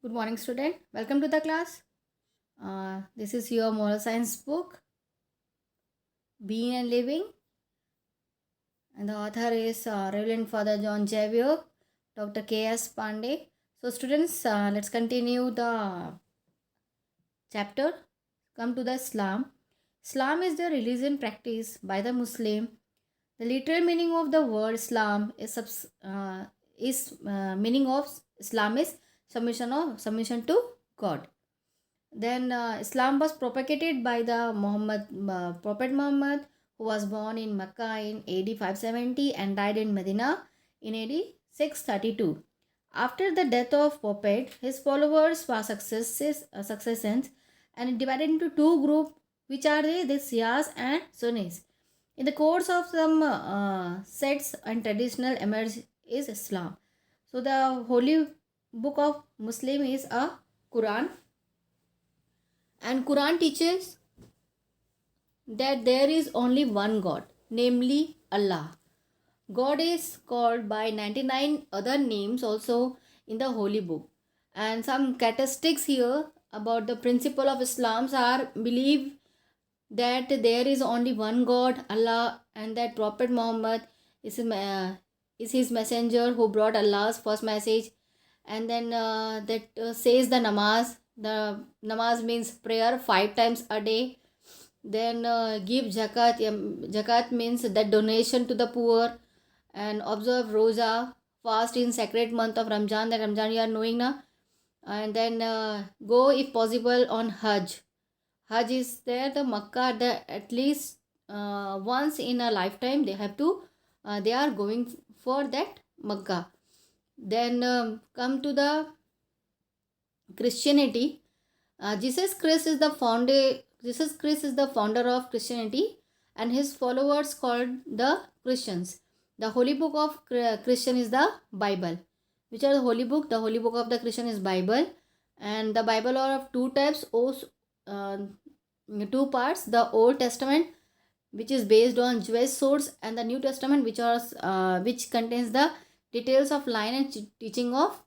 Good morning, student. Welcome to the class. This is your moral science book, Being and Living, and the author is Reverend Father John Javier, Dr. K.S. Pandey. So, students, let's continue the chapter. Come to the Islam. Islam is the religion practiced by the Muslim. The literal meaning of the word Islam is meaning of Islam is submission to God. Then Islam was propagated by the Prophet Muhammad, who was born in Mecca in AD 570 and died in Medina in AD 632. After the death of Prophet, his followers were successions and divided into two groups, which are the Shias and Sunnis. In the course of some sects and traditional emerge is Islam. So the holy book of Muslim is a Quran, and Quran teaches that there is only one God, namely Allah. God is called by 99 other names also in the holy book. And some characteristics here about the principle of Islam are: believe that there is only one God, Allah, and that Prophet Muhammad is his messenger who brought Allah's first message. And then that says the namaz. The namaz means prayer 5 times a day. Then give zakat. Zakat means that donation to the poor. And observe roza, fast in sacred month of Ramjan. That Ramjan you are knowing now. And then go if possible on Hajj. Hajj is there, the Makkah, at least once in a lifetime they are going for that Makkah. Then come to the Christianity. Jesus Christ is the founder of Christianity, and his followers called the Christians. The holy book of Christian is the Bible. Which are the holy book? The holy book of the Christian is Bible, and the Bible are of two types. Two parts: the Old Testament, which is based on Jewish source, and the New Testament, which contains the details of line and teaching of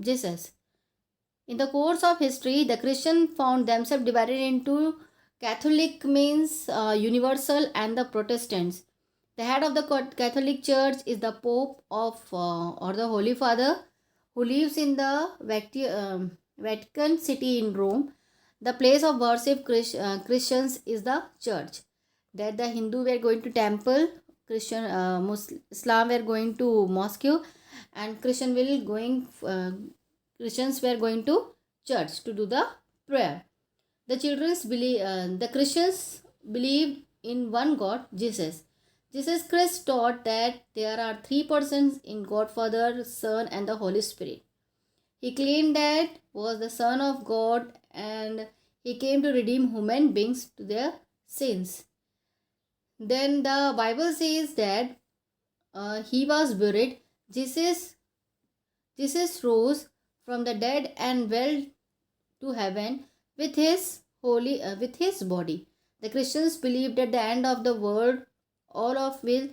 Jesus. In the course of history, the Christian found themselves divided into Catholic means universal, and the Protestants. The head of the Catholic Church is the Pope or the Holy Father, who lives in the Vatican City in Rome. The place of worship Christians is the church. That the Hindu were going to temple, Islam were going to mosque, and Christians were going to church to do the prayer. The Christians believed in one God, Jesus. Jesus Christ taught that there are three persons in God, Father, Son, and the Holy Spirit. He claimed that was the Son of God, and he came to redeem human beings to their sins. Then the Bible says that he was buried. Jesus rose from the dead and went to heaven with his body. The Christians believed at the end of the world, all of will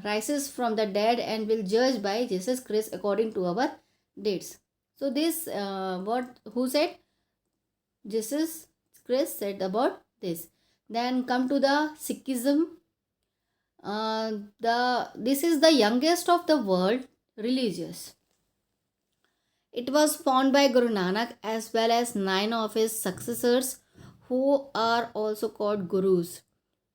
rises from the dead and will judge by Jesus Christ according to our dates. So this who said? Jesus Christ said about this. Then come to the Sikhism. This is the youngest of the world religious. It was founded by Guru Nanak as well as 9 of his successors, who are also called Gurus.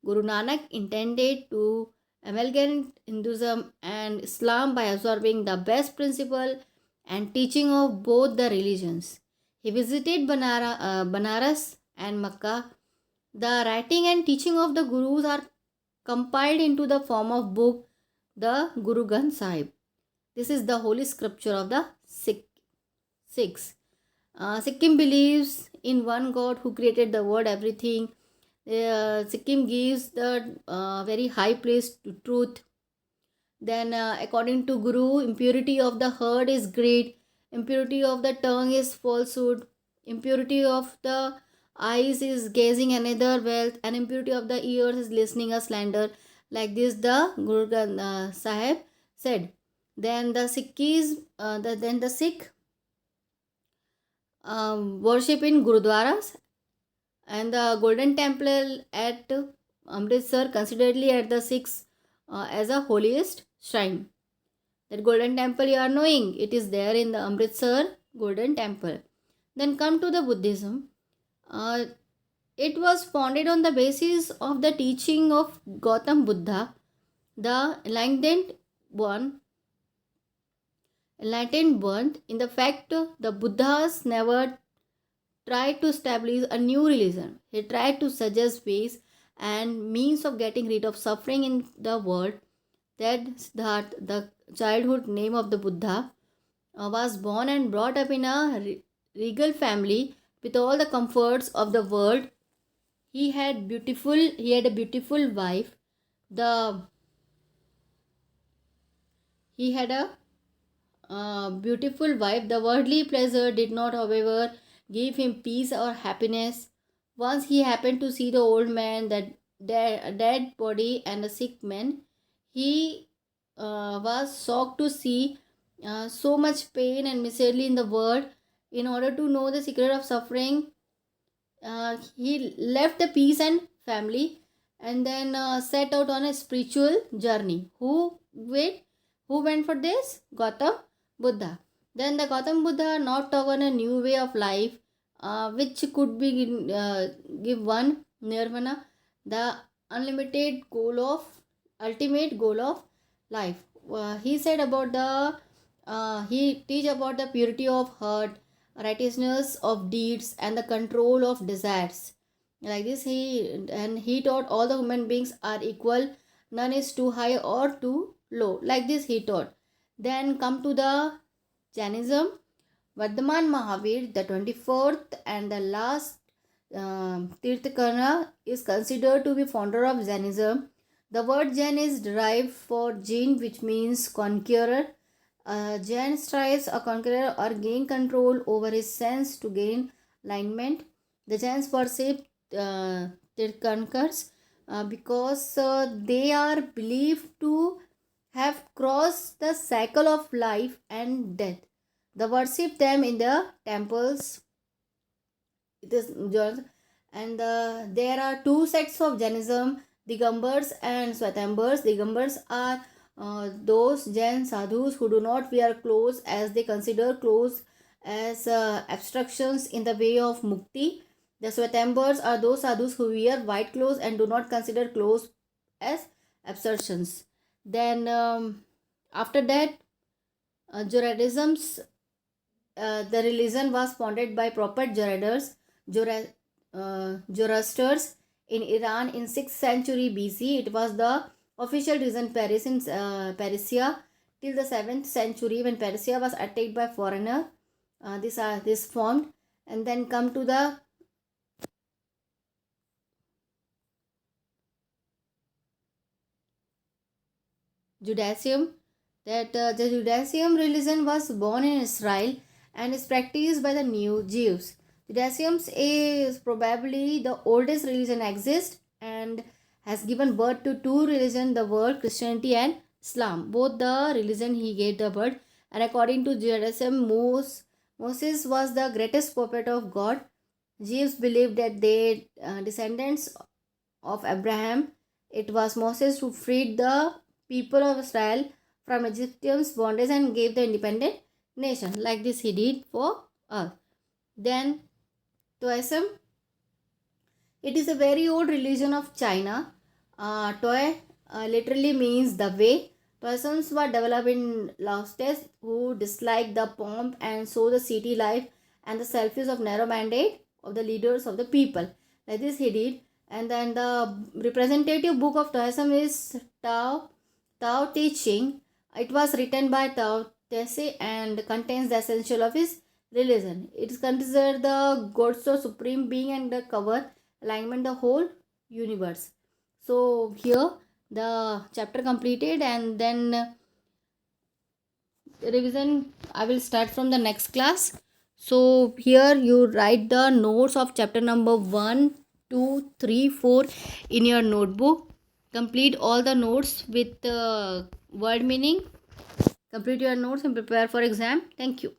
Guru Nanak intended to amalgamate Hinduism and Islam by absorbing the best principle and teaching of both the religions. He visited Banaras and Makkah. The writing and teaching of the Gurus are compiled into the form of book, the Guru Granth Sahib. This is the holy scripture of the Sikhs. Sikkim believes in one God who created the world, everything. Sikkim gives the very high place to truth. Then according to Guru, impurity of the heart is greed, impurity of the tongue is falsehood, impurity of the eyes is gazing another wealth, and impurity of the ears is listening a slander. Like this the Guru Granth Sahib said. Then the Sikh worship in gurudwaras, and the golden temple at Amritsar consideredly at the sixth as a holiest shrine. That golden temple you are knowing, it is there in the Amritsar golden temple. Then come to the Buddhism. Uh, it was founded on the basis of the teaching of Gautam Buddha, the enlightened one. In the fact, the Buddhas never tried to establish a new religion. He tried to suggest ways and means of getting rid of suffering in the world. That's that the childhood name of the Buddha was born and brought up in a regal family with all the comforts of the world. He had a beautiful wife. The he had a beautiful wife. The worldly pleasure did not, however, give him peace or happiness. Once he happened to see the old man, that dead body, and a sick man. He was shocked to see so much pain and misery in the world. In order to know the secret of suffering, he left the peace and family, and then set out on a spiritual journey. Who went for this? Gautam Buddha. Then the Gautam Buddha not taught on a new way of life, which could be give one nirvana, the unlimited goal of ultimate goal of life. He said about the he teach about the purity of heart, righteousness of deeds, and the control of desires. Like this, he taught all the human beings are equal. None is too high or too low. Like this, he taught. Then come to the Jainism. Vardhaman Mahavir, the 24th and the last Tirthankara, is considered to be founder of Jainism. The word Jain is derived for Jin, which means conqueror. Jain strives a conqueror or gain control over his sense to gain alignment. The Jains worship Tirthankars because they are believed to have crossed the cycle of life and death. They worship them in the temples. It is and there are two sects of Jainism: Digambars and Swetambars. Digambars are those Jain sadhus who do not wear clothes, as they consider clothes as obstructions in the way of mukti. The Swetambars are those sadhus who wear white clothes and do not consider clothes as obstructions. Then after that, Judaism's the religion was founded by Prophet Zoroasters in Iran in 6th century BC. It was the official religion in Persia till the 7th century, when Persia was attacked by foreigner. This formed, and then come to the Judaism. That the Judaism religion was born in Israel and is practiced by the new Jews. Judaism is probably the oldest religion exist and has given birth to two religions, the world, Christianity and Islam. Both the religion he gave the birth. And according to Judaism, Moses was the greatest prophet of God. Jews believed that they descendants of Abraham. It was Moses who freed the people of Israel from Egyptians' bondage and gave the independent nation. Like this he did for us. Then Taoism. It is a very old religion of China. Toy literally means the way. Persons were developed in Laostes who dislike the pomp and so the city life and the selfish of narrow mandate of the leaders of the people. Like this he did. And then the representative book of Taoism is Tao Te Ching. It was written by Tao Te and contains the essential of his religion. It is considered the God's supreme being and the cover alignment the whole universe. So here the chapter completed, and then revision I will start from the next class. So here you write the notes of chapter number 1, 2, 3, 4 in your notebook. Complete all the notes with word meaning. Complete your notes and prepare for exam. Thank you.